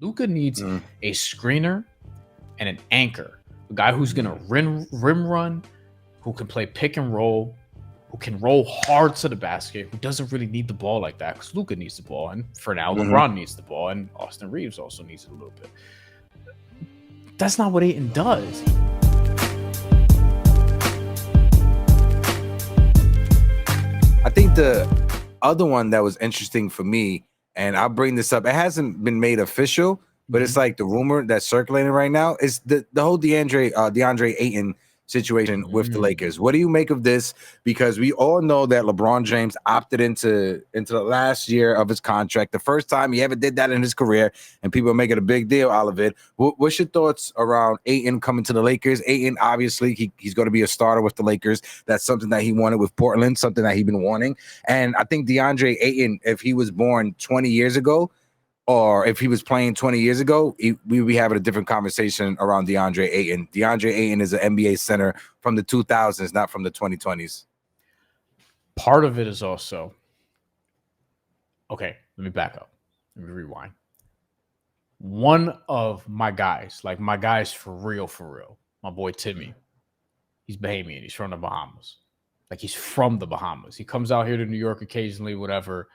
Luka needs a screener and an anchor, a guy who's going to rim run, who can play pick and roll, who can roll hard to the basket, who doesn't really need the ball like that because Luka needs the ball. And for now, LeBron needs the ball. And Austin Reeves also needs it a little bit. That's not what Ayton does. I think the other one that was interesting for me, and I'll bring this up, it hasn't been made official, but it's like the rumor that's circulating right now is the whole DeAndre Ayton situation with the Lakers. What do you make of this? Because we all know that LeBron James opted into the last year of his contract, the first time he ever did that in his career, and people are making a big deal out of it. What's your thoughts around Ayton coming to the Lakers? Ayton, obviously, he's going to be a starter with the Lakers. That's something that he wanted with Portland, something that he's been wanting. And I think DeAndre Ayton, if he was born 20 years ago, or if he was playing 20 years ago, we would be having a different conversation around DeAndre Ayton. DeAndre Ayton is an NBA center from the 2000s, not from the 2020s. Part of it is also, okay, let me back up. Let me rewind. One of my guys, like my guys for real, my boy Timmy, he's Bahamian. He's from the Bahamas. Like he's from the Bahamas. He comes out here to New York occasionally, whatever.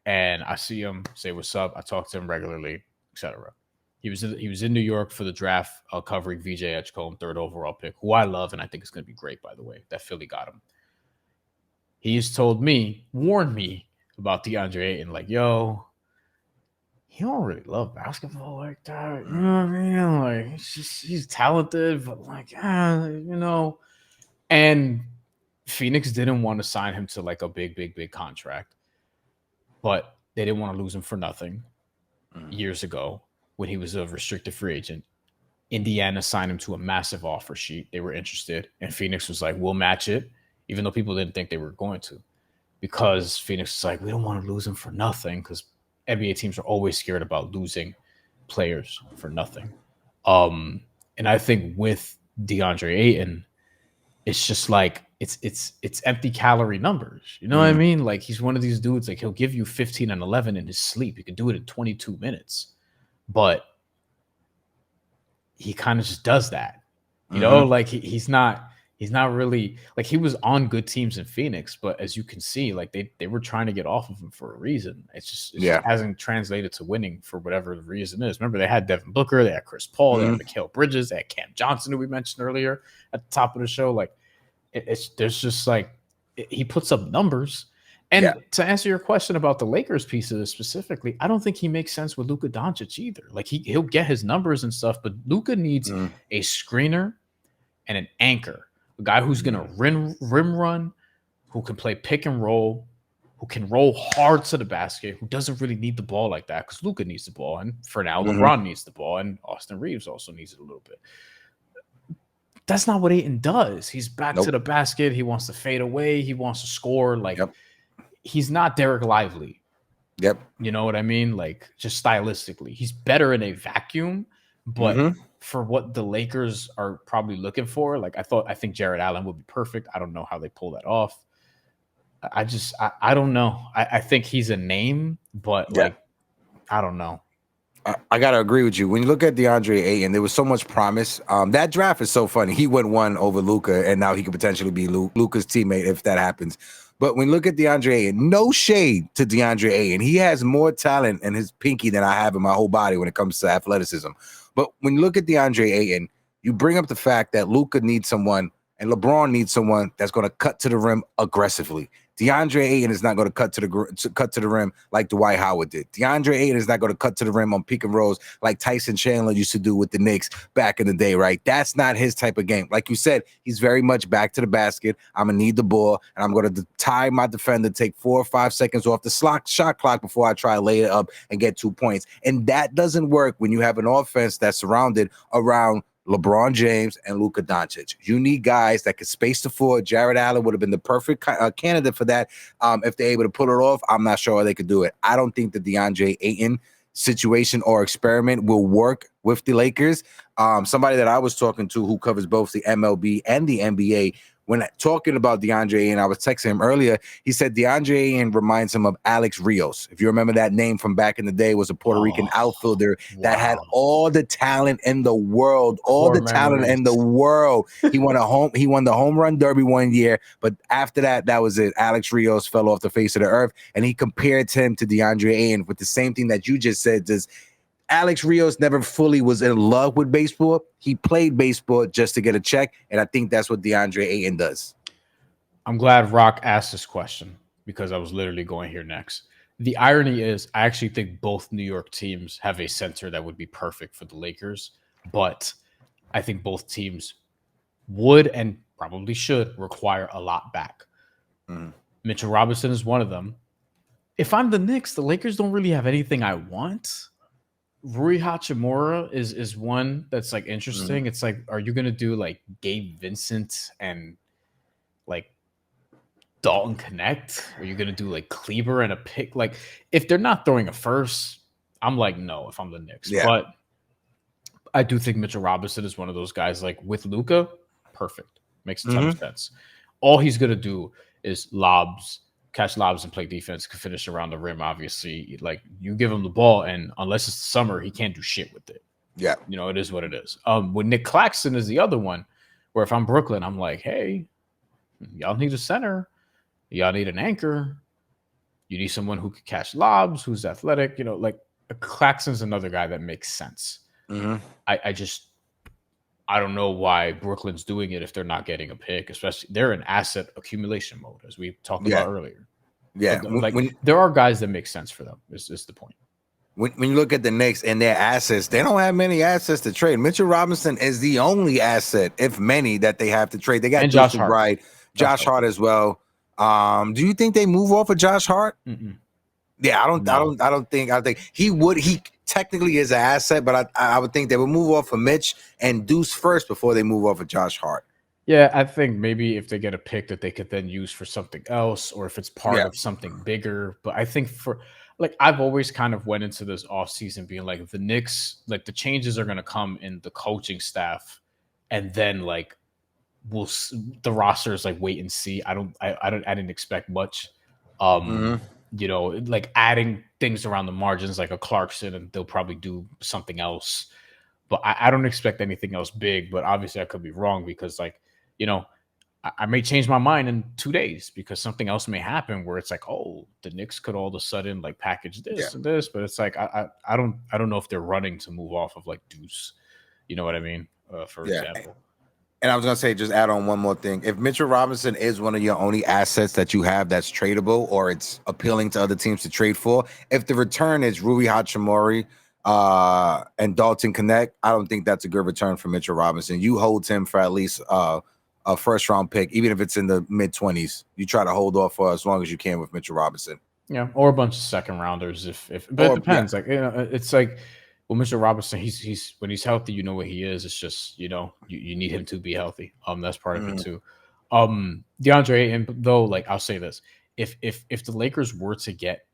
And I see him, say what's up. I talk to him regularly, etc. He was in New York for the draft, covering VJ Edgecombe, 3rd overall pick, who I love, and I think is going to be great, by the way. That Philly got him. He has warned me about DeAndre Ayton, like, yo, he don't really love basketball like that. You know what I mean? Like, he's talented, but like, you know. And Phoenix didn't want to sign him to like a big contract. But they didn't want to lose him for nothing years ago when he was a restricted free agent. Indiana signed him to a massive offer sheet. They were interested. And Phoenix was like, we'll match it, even though people didn't think they were going to. Because Phoenix was like, we don't want to lose him for nothing, because NBA teams are always scared about losing players for nothing. And I think with DeAndre Ayton, it's just like it's empty calorie numbers. You know what I mean? Like he's one of these dudes, like he'll give you 15 and 11 in his sleep. He can do it in 22 minutes. But he kind of just does that. You know, like he's not really, like he was on good teams in Phoenix, but as you can see, like they were trying to get off of him for a reason. It just hasn't translated to winning for whatever the reason is. Remember, they had Devin Booker, they had Chris Paul, they had Mikal Bridges, they had Cam Johnson, who we mentioned earlier at the top of the show. Like there's just like he puts up numbers. And to answer your question about the Lakers piece of this specifically, I don't think he makes sense with Luka Doncic either. Like he'll get his numbers and stuff, but Luka needs a screener and an anchor, a guy who's going to rim run, who can play pick and roll, who can roll hard to the basket, who doesn't really need the ball like that because Luka needs the ball. And for now, LeBron needs the ball, and Austin Reeves also needs it a little bit. That's not what Ayton does. He's back to the basket. He wants to fade away. He wants to score. Like he's not Derek Lively. You know what I mean? Like just stylistically, he's better in a vacuum, but for what the Lakers are probably looking for, like I think Jared Allen would be perfect. I don't know how they pull that off. I don't know. I think he's a name, but like, I don't know. I got to agree with you. When you look at DeAndre Ayton, there was so much promise. That draft is so funny. He went one over Luka, and now he could potentially be Luka's teammate if that happens. But when you look at DeAndre Ayton, no shade to DeAndre Ayton. He has more talent in his pinky than I have in my whole body when it comes to athleticism. But when you look at DeAndre Ayton, you bring up the fact that Luka needs someone and LeBron needs someone that's going to cut to the rim aggressively. DeAndre Ayton is not going to cut to the rim like Dwight Howard did. DeAndre Ayton is not going to cut to the rim on pick and rolls like Tyson Chandler used to do with the Knicks back in the day, right? That's not his type of game. Like you said, he's very much back to the basket. I'm going to need the ball, and I'm going to tie my defender, take 4 or 5 seconds off the shot clock before I try to lay it up and get 2 points. And that doesn't work when you have an offense that's surrounded around LeBron James and Luka Doncic. You need guys that can space the floor. Jared Allen would have been the perfect candidate for that. If they're able to pull it off, I'm not sure they could do it. I don't think the DeAndre Ayton situation or experiment will work with the Lakers. Somebody that I was talking to who covers both the MLB and the NBA when talking about DeAndre Ayton, I was texting him earlier. He said DeAndre Ayton reminds him of Alex Rios. If you remember that name from back in the day, was a Puerto Rican outfielder that had all the talent in the world, He won the home run derby one year, but after that, that was it. Alex Rios fell off the face of the earth, and he compared him to DeAndre Ayton with the same thing that you just said. Does Alex Rios never fully was in love with baseball? He played baseball just to get a check, and I think that's what DeAndre Ayton does. I'm glad Rock asked this question because I was literally going here next. The irony is, I actually think both New York teams have a center that would be perfect for the Lakers, but I think both teams would and probably should require a lot back. Mitchell Robinson is one of them. If I'm the Knicks, the Lakers don't really have anything I want. Rui Hachimura is one that's like interesting. It's like, are you gonna do like Gabe Vincent and like Dalton Connect? Are you gonna do like Kleber and a pick? Like, if they're not throwing a first, I'm like, no, if I'm the Knicks. Yeah. But I do think Mitchell Robinson is one of those guys, like with Luka, perfect. Makes a ton of sense. All he's gonna do is catch lobs and play defense, can finish around the rim. Obviously, like you give him the ball, and unless it's summer, he can't do shit with it. Yeah, you know, it is what it is. With Nick Claxton is the other one, where if I'm Brooklyn, I'm like, hey, y'all need a center, y'all need an anchor, you need someone who can catch lobs, who's athletic. You know, like Claxton's another guy that makes sense. I don't know why Brooklyn's doing it if they're not getting a pick, especially they're in asset accumulation mode, as we talked about earlier. Yeah. But there are guys that make sense for them, is the point. When you look at the Knicks and their assets, they don't have many assets to trade. Mitchell Robinson is the only asset, if many, that they have to trade. They got Josh Hart. Josh Hart as well. Do you think they move off of Josh Hart? Yeah, I don't think he would. He technically is an asset, but I would think they would move off of Mitch and Deuce first before they move off of Josh Hart. Yeah, I think maybe if they get a pick that they could then use for something else, or if it's part of something bigger. But I think I've always kind of went into this offseason being like, the Knicks, like the changes are going to come in the coaching staff, and then like the roster is like wait and see. I didn't expect much. You know, like adding things around the margins, like a Clarkson, and they'll probably do something else. But I don't expect anything else big. But obviously, I could be wrong because, like, you know, I may change my mind in 2 days because something else may happen where it's like, oh, the Knicks could all of a sudden like package this and this. But it's like I don't know if they're running to move off of like Deuce. You know what I mean? For example. And I was going to say, just add on one more thing. If Mitchell Robinson is one of your only assets that you have that's tradable, or it's appealing to other teams to trade for, if the return is Rui Hachimura and Dalton Connect, I don't think that's a good return for Mitchell Robinson. You hold him for at least a first-round pick, even if it's in the mid-20s. You try to hold off for as long as you can with Mitchell Robinson. Yeah, or a bunch of second-rounders. But it depends. Like, you know, it's like, well, Mr. Robinson, he's when he's healthy, you know what he is. It's just, you know, you need him to be healthy. That's part of it too. DeAndre Ayton, though, like I'll say this: if the Lakers were to get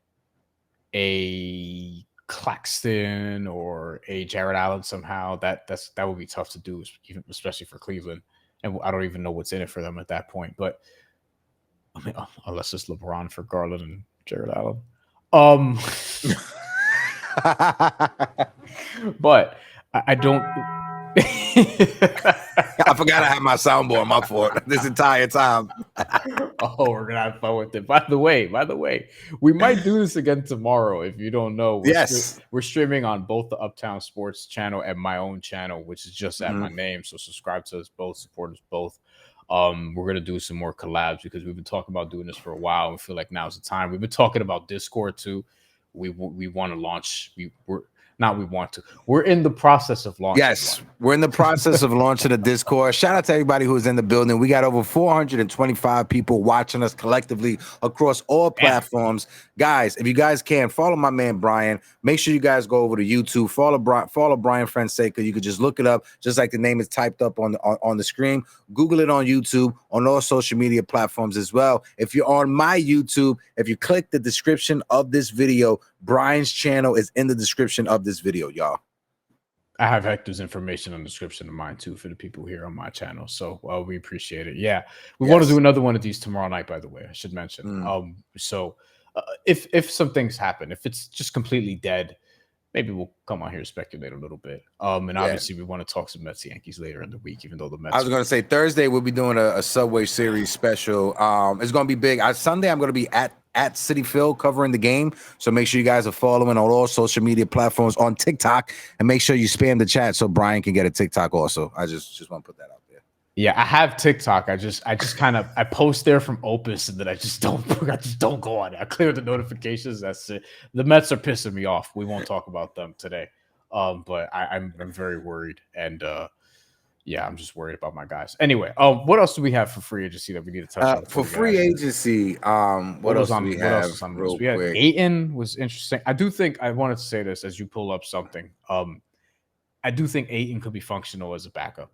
a Claxton or a Jared Allen somehow, that would be tough to do, even especially for Cleveland. And I don't even know what's in it for them at that point. But I mean, unless it's LeBron for Garland and Jared Allen. But I don't. I forgot I had my soundboard. My fault. This entire time. Oh, we're gonna have fun with it. By the way, we might do this again tomorrow. If you don't know, we're streaming on both the Uptown Sports channel and my own channel, which is just at my name. So subscribe to us both, support us both. We're gonna do some more collabs because we've been talking about doing this for a while. We feel like now's the time. We've been talking about Discord too. We want to launch. We're in the process of launching. Yes, we're in the process of launching a Discord. Shout out to everybody who's in the building. We got over 425 people watching us collectively across all platforms. Guys, if you guys can, follow my man Bryan. Make sure you guys go over to YouTube. Follow Bryan Fonseca. You could just look it up, just like the name is typed up on the screen. Google it on YouTube, on all social media platforms as well. If you're on my YouTube, if you click the description of this video, Bryan's channel is in the description of this video, y'all. I have Hector's information in the description of mine too for the people here on my channel. So we appreciate it. Yeah, we want to do another one of these tomorrow night. By the way, I should mention. So if some things happen, if it's just completely dead, maybe we'll come on here and speculate a little bit. And obviously we want to talk some Mets Yankees later in the week, even though the Mets. I was going to say Thursday we'll be doing a Subway Series special. It's going to be big. Sunday I'm going to be at Citi Field covering the game. So make sure you guys are following on all social media platforms on TikTok, and make sure you spam the chat so Bryan can get a TikTok also. I just want to put that out there. Yeah, I have TikTok. I just kind of post there from Opus, and then I just don't go on it. I clear the notifications. That's it. The Mets are pissing me off. We won't talk about them today. But I'm very worried, and yeah, I'm just worried about my guys. Anyway, what else do we have for free agency that we need to touch on? For free agency, what else do we have? Real quick, Ayton was interesting. I do think I wanted to say this as you pull up something. I do think Ayton could be functional as a backup.